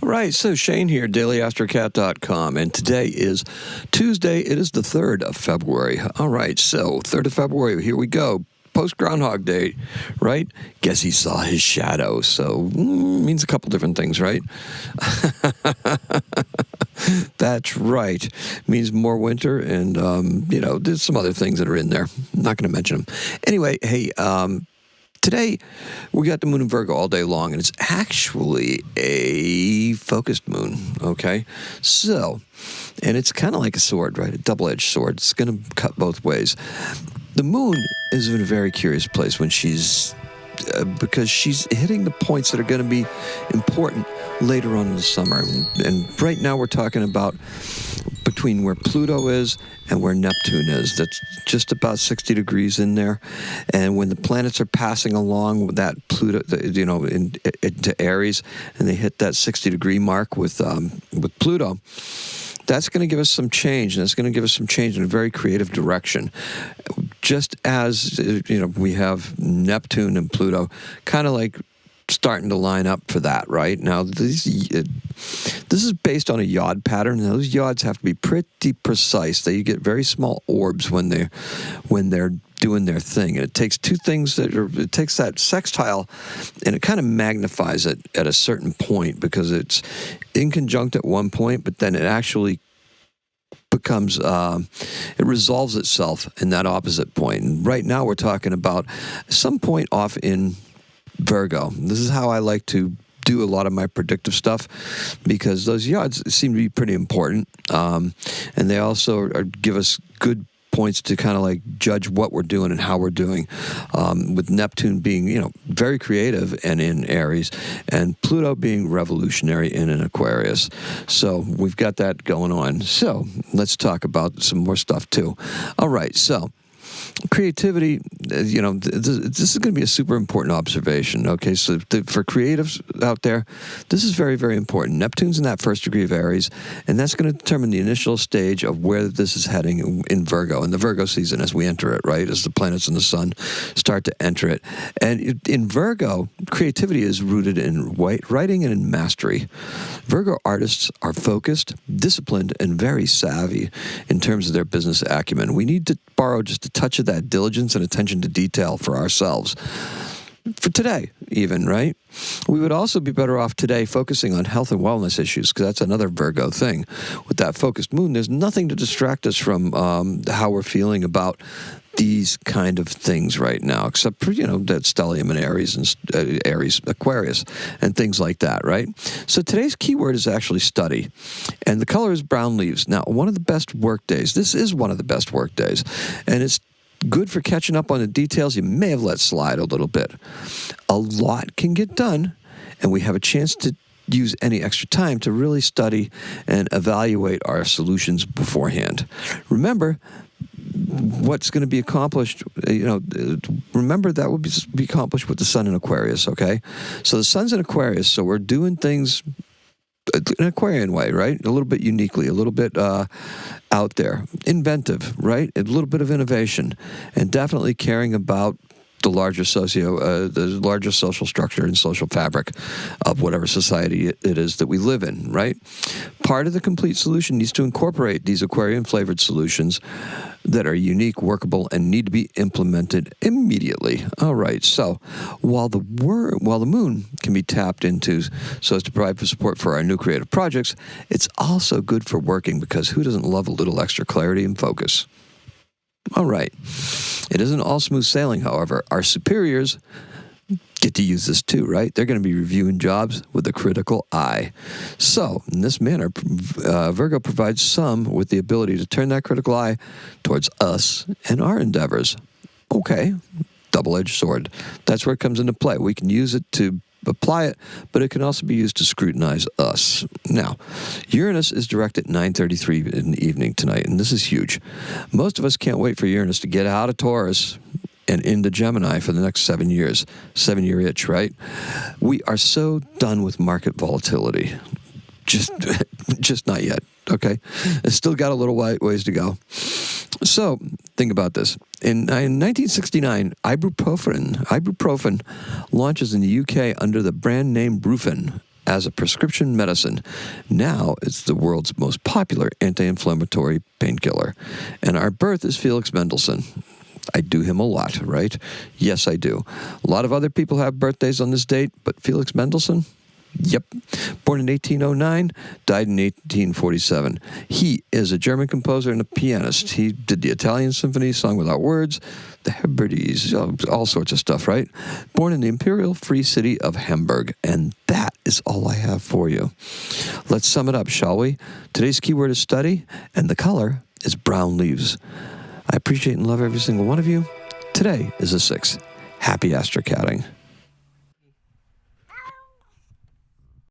All right, so Shane here, daily-astrocat.com, and today is Tuesday. It is the 3rd of February. All right, so 3rd of February, here we go. Post-Groundhog Day, right? Guess he saw his shadow, so means a couple different things, right? That's right. Means more winter, and, there's some other things that are in there. I'm not going to mention them. Anyway, hey, today, we got the moon in Virgo all day long, and it's actually a focused moon, okay? So, and it's kind of like a sword, right? A double-edged sword. It's going to cut both ways. The moon is in a very curious place when because she's hitting the points that are going to be important later on in the summer. And right now we're talking about between where Pluto is and where Neptune is. That's just about 60 degrees in there. And when the planets are passing along with that Pluto, into Aries, and they hit that 60-degree mark with Pluto, that's going to give us some change, and it's going to give us some change in a very creative direction. Just as, we have Neptune and Pluto kind of like starting to line up for that, right? Now, this is based on a yod pattern. And those yods have to be pretty precise. You get very small orbs when they're doing their thing. And it takes two things it takes that sextile and it kind of magnifies it at a certain point because it's inconjunct at one point, but then it actually becomes, it resolves itself in that opposite point. And right now we're talking about some point off in Virgo. This is how I like to do a lot of my predictive stuff because those yods seem to be pretty important. And they also give us good points to kind of like judge what we're doing and how we're doing, with Neptune being, very creative and in Aries, and Pluto being revolutionary and in Aquarius. So we've got that going on. So let's talk about some more stuff too. All right, so creativity, this is going to be a super important observation, okay? So for creatives out there, this is very, very important. Neptune's in that first degree of Aries, and that's going to determine the initial stage of where this is heading in Virgo, in the Virgo season as we enter it, right? As the planets and the sun start to enter it. And in Virgo, creativity is rooted in writing and in mastery. Virgo artists are focused, disciplined, and very savvy in terms of their business acumen. We need to borrow just a touch of that diligence and attention to detail for ourselves. For today, even, right? We would also be better off today focusing on health and wellness issues, because that's another Virgo thing. With that focused moon, there's nothing to distract us from how we're feeling about these kind of things right now, except for, that stellium in Aries and Aries, Aquarius, and things like that, right? So today's keyword is actually study, and the color is brown leaves. Now, one of the best work days, this is one of the best work days, and it's good for catching up on the details you may have let slide a little bit. A lot can get done, and we have a chance to use any extra time to really study and evaluate our solutions beforehand. Remember, what's going to be accomplished, remember that will be accomplished with the sun in Aquarius, okay? So the sun's in Aquarius, so we're doing things an Aquarian way, right? A little bit uniquely, a little bit out there, inventive, right? A little bit of innovation, and definitely caring about the larger social structure and social fabric of whatever society it is that we live in, right? Part of the complete solution needs to incorporate these Aquarian-flavored solutions that are unique, workable, and need to be implemented immediately. All right, so while the moon can be tapped into so as to provide for support for our new creative projects, it's also good for working, because who doesn't love a little extra clarity and focus? All right. It isn't all smooth sailing, however. Our superiors get to use this too, right? They're going to be reviewing jobs with a critical eye. So, in this manner, Virgo provides some with the ability to turn that critical eye towards us and our endeavors. Okay, double-edged sword. That's where it comes into play. We can use it to apply it, but it can also be used to scrutinize us. Now, Uranus is direct at 9:33 in the evening tonight, and this is huge. Most of us can't wait for Uranus to get out of Taurus and into Gemini for the next 7 years. 7-year itch, right? We are so done with market volatility. Just not yet, okay? It's still got a little ways to go. So, think about this. In 1969, ibuprofen launches in the UK under the brand name Brufen. as a prescription medicine. Now it's the world's most popular anti-inflammatory painkiller. And our birth is Felix Mendelssohn. I do him a lot, right? Yes, I do. A lot of other people have birthdays on this date, but Felix Mendelssohn? Yep. Born in 1809, died in 1847. He is a German composer and a pianist. He did the Italian Symphony, Song Without Words, the Hebrides, all sorts of stuff, right? Born in the Imperial Free City of Hamburg. And that is all I have for you. Let's sum it up, shall we? Today's keyword is study, and the color is brown leaves. I appreciate and love every single one of you. Today is a 6. Happy astrocatting.